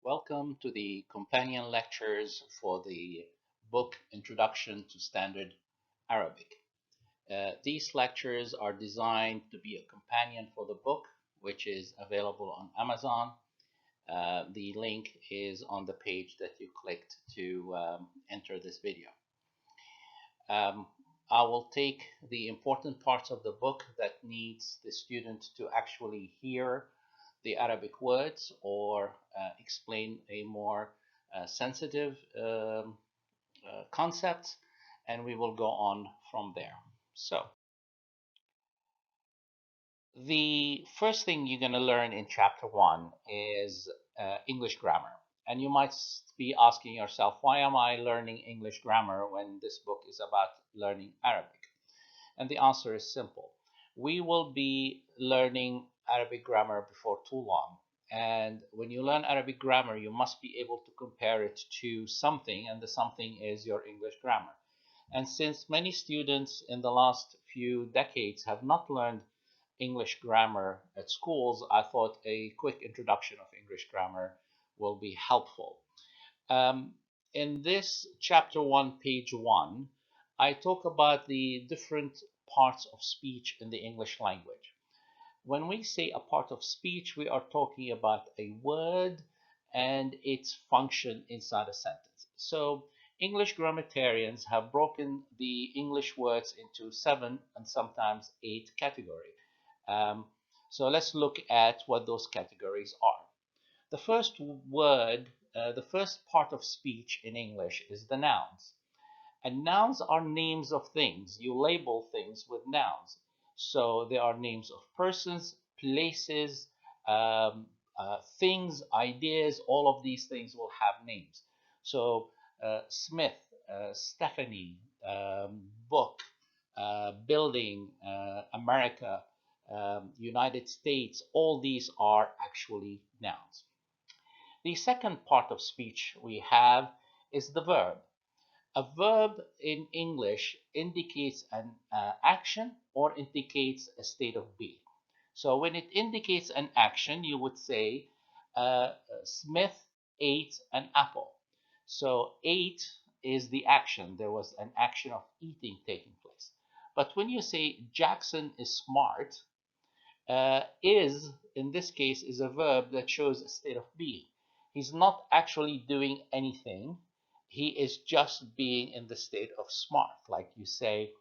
Welcome to the companion lectures for the book Introduction to Standard Arabic. These lectures are designed to be a companion for the book, which is available on Amazon. The link is on the page that you clicked to enter this video. I will take the important parts of the book that needs the student to actually hear the Arabic words or explain a more sensitive concepts, and we will go on from there. So the first thing you're going to learn in chapter 1 is English grammar. And you might be asking yourself, why am I learning English grammar when this book is about learning Arabic? And the answer is simple. We will be learning Arabic grammar before too long. And when you learn Arabic grammar, you must be able to compare it to something, and the something is your English grammar. And since many students in the last few decades have not learned English grammar at schools, I thought a quick introduction of English grammar will be helpful. In this chapter 1, page 1, I talk about the different parts of speech in the English language. When we say a part of speech, we are talking about a word and its function inside a sentence. So English grammarians have broken the English words into 7 and sometimes 8 categories. So let's look at what those categories are. The first word, the first part of speech in English is the nouns. And nouns are names of things. You label things with nouns. So they are names of persons, places, things, ideas. All of these things will have names. So Smith, Stephanie, book, building, America, United States, all these are actually nouns. The second part of speech we have is the verb. A verb in English indicates an action or indicates a state of being. So when it indicates an action, you would say, Smith ate an apple. So ate is the action. There was an action of eating taking place. But when you say Jackson is smart, is, in this case, is a verb that shows a state of being. He's not actually doing anything. He is just being in the state of smart. Like you say,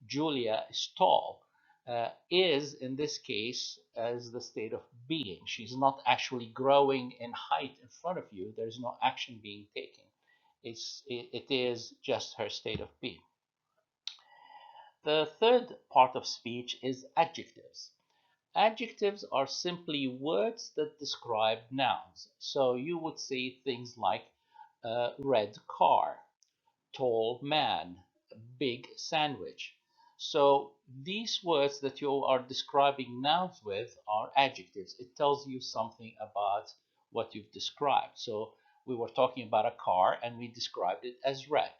Julia is tall. Is, in this case, is the state of being. She's not actually growing in height in front of you. There's no action being taken. It is just her state of being. The third part of speech is adjectives. Adjectives are simply words that describe nouns. So you would say things like red car, tall man, big sandwich. So these words that you are describing nouns with are adjectives. It tells you something about what you've described. So we were talking about a car and we described it as red.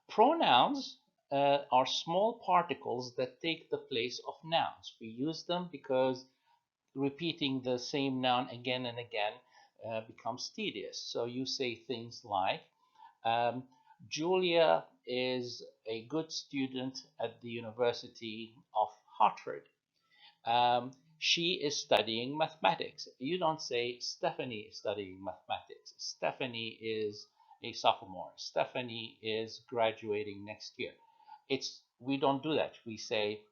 Pronouns are small particles that take the place of nouns. We use them because repeating the same noun again and again becomes tedious. So you say things like, Julia is a good student at the University of Hartford. She is studying mathematics. You don't say Stephanie is studying mathematics. Stephanie is a sophomore. Stephanie is graduating next year. We don't do that. We say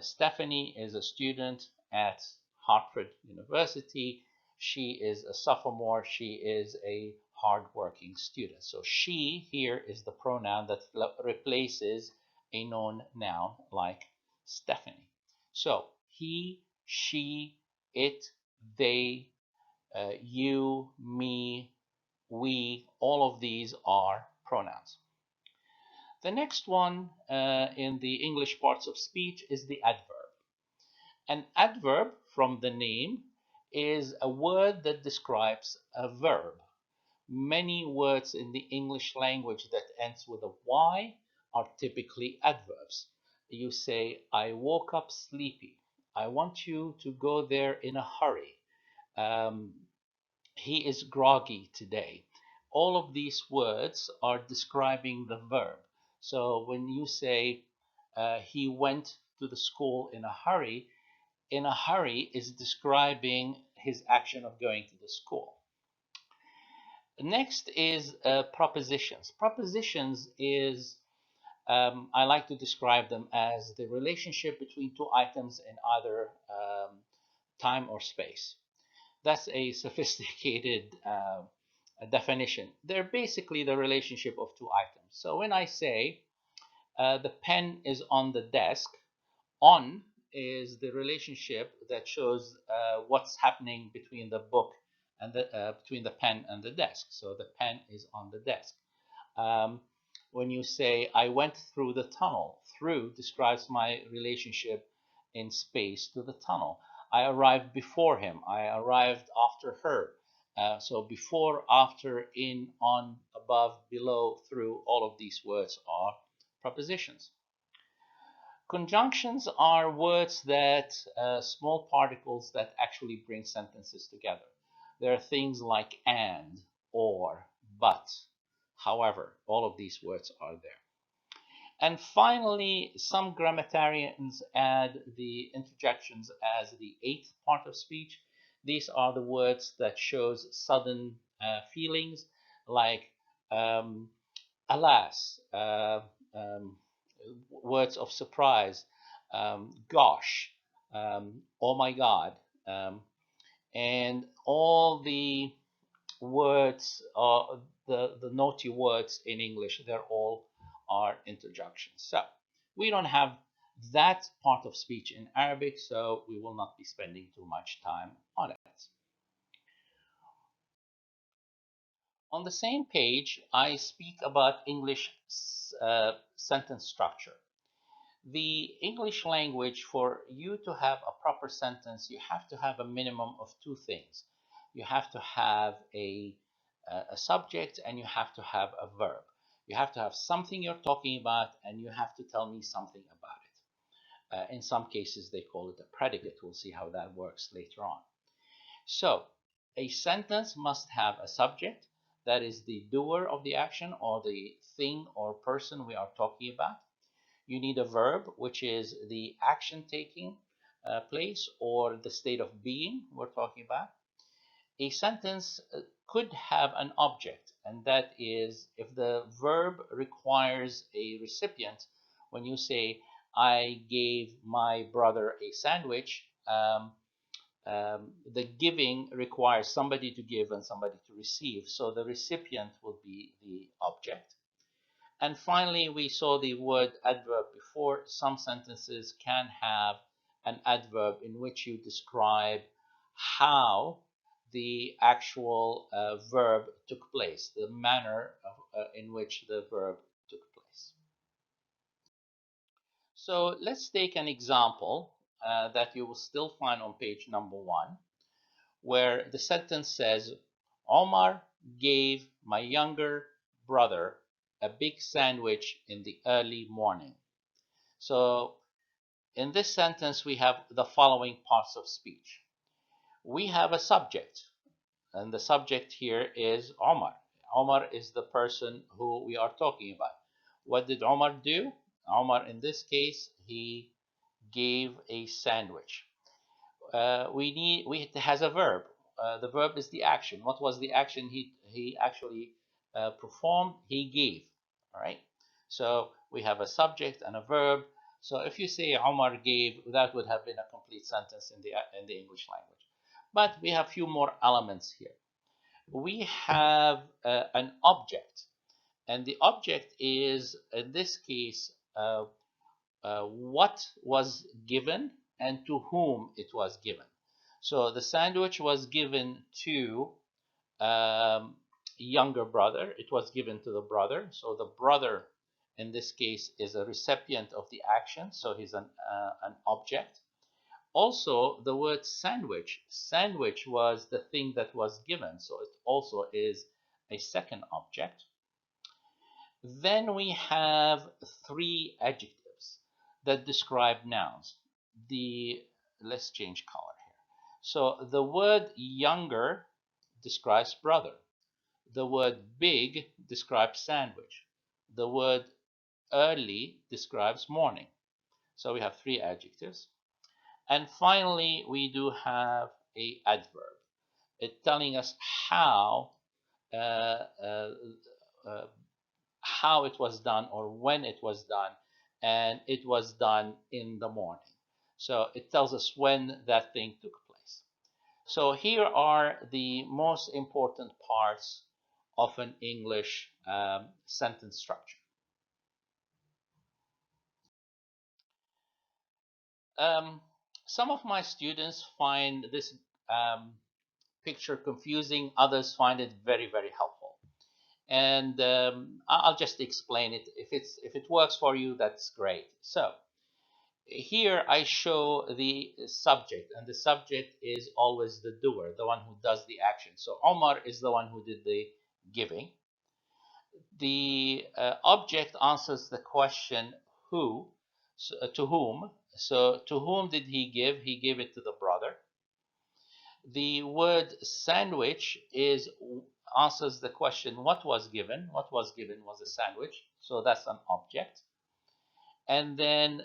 Stephanie is a student at Hartford University. She is a sophomore. She is a hardworking student. So she here is the pronoun that replaces a known noun like Stephanie. So he, she, it, they, you, me, we, all of these are pronouns. The next one in the English parts of speech is the adverb. An adverb, from the name, is a word that describes a verb. Many words in the English language that ends with a Y are typically adverbs. You say, I woke up sleepy. I want you to go there in a hurry. Um, He is groggy today. All of these words are describing the verb. So when you say he went to the school in a hurry is describing his action of going to the school. Next is propositions. Propositions is I like to describe them as the relationship between two items in either time or space. That's a sophisticated definition. They're basically the relationship of two items. So when I say the pen is on the desk, on is the relationship that shows what's happening between the book and between the pen and the desk. So the pen is on the desk. Um, when you say I went through the tunnel, through describes my relationship in space to the tunnel. I arrived before him. I arrived after her. So before, after, in, on, above, below, through, all of these words are prepositions. Conjunctions are words that small particles that actually bring sentences together. There are things like and, or, but, however, all of these words are there. And finally, some grammarians add the interjections as the eighth part of speech. These are the words that shows sudden feelings like alas, words of surprise, gosh, oh my God, and all the words, the naughty words in English, they're all are interjections. So we don't have that part of speech in Arabic, so we will not be spending too much time on it. On the same page, I speak about English sentence structure. The English language, for you to have a proper sentence, you have to have a minimum of two things. You have to have a subject and you have to have a verb. You have to have something you're talking about and you have to tell me something about it. In some cases, they call it a predicate. We'll see how that works later on. So, a sentence must have a subject, that is the doer of the action or the thing or person we are talking about. You need a verb, which is the action taking place or the state of being we're talking about. A sentence could have an object, and that is if the verb requires a recipient. When you say, I gave my brother a sandwich, the giving requires somebody to give and somebody to receive. So the recipient will be the object. And finally, we saw the word adverb before. Some sentences can have an adverb in which you describe how the actual verb took place, the manner in which the verb took place. So let's take an example that you will still find on page number 1, where the sentence says, Omar gave my younger brother a big sandwich in the early morning. So in this sentence, we have the following parts of speech. We have a subject, and the subject here is Omar. Omar is the person who we are talking about. What did Omar do? Omar, in this case, he gave a sandwich. It has a verb. The verb is the action. What was the action he actually performed? He gave. All right. So we have a subject and a verb. So if you say Omar gave, that would have been a complete sentence in the English language. But we have a few more elements here. We have an object, and the object is in this case what was given and to whom it was given. So the sandwich was given to younger brother. It was given to the brother. So the brother, in this case, is a recipient of the action. So he's an object. Also, the word sandwich. Sandwich was the thing that was given. So it also is a second object. Then we have 3 adjectives that describe nouns. Let's change color here. So the word younger describes brother. The word big describes sandwich. The word early describes morning. So we have three adjectives. And finally, we do have a adverb. It's telling us uh, uh, uh, how it was done or when it was done, and it was done in the morning. So it tells us when that thing took place. So here are the most important parts of an English sentence structure. Um, some of my students find this um, picture confusing, others find it very, very helpful. And I'll just explain it. If it works for you, that's great. So here I show the subject, and the subject is always the doer, the one who does the action. So Omar is the one who did the giving. The object answers the question who, so, to whom. So to whom did he give? He gave it to the brother. The word sandwich is answers the question what was given. What was given was a sandwich. So that's an object. And then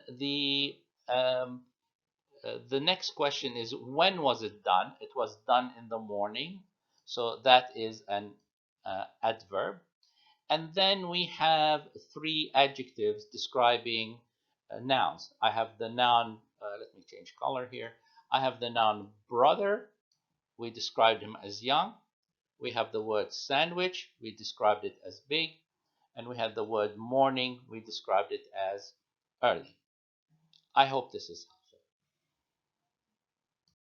um, the next question is when was it done? It was done in the morning. So that is an adverb. And then we have three adjectives describing nouns. I have the noun, let me change color here. I have the noun brother. We described him as young. We have the word sandwich. We described it as big. And we have the word morning. We described it as early. I hope this is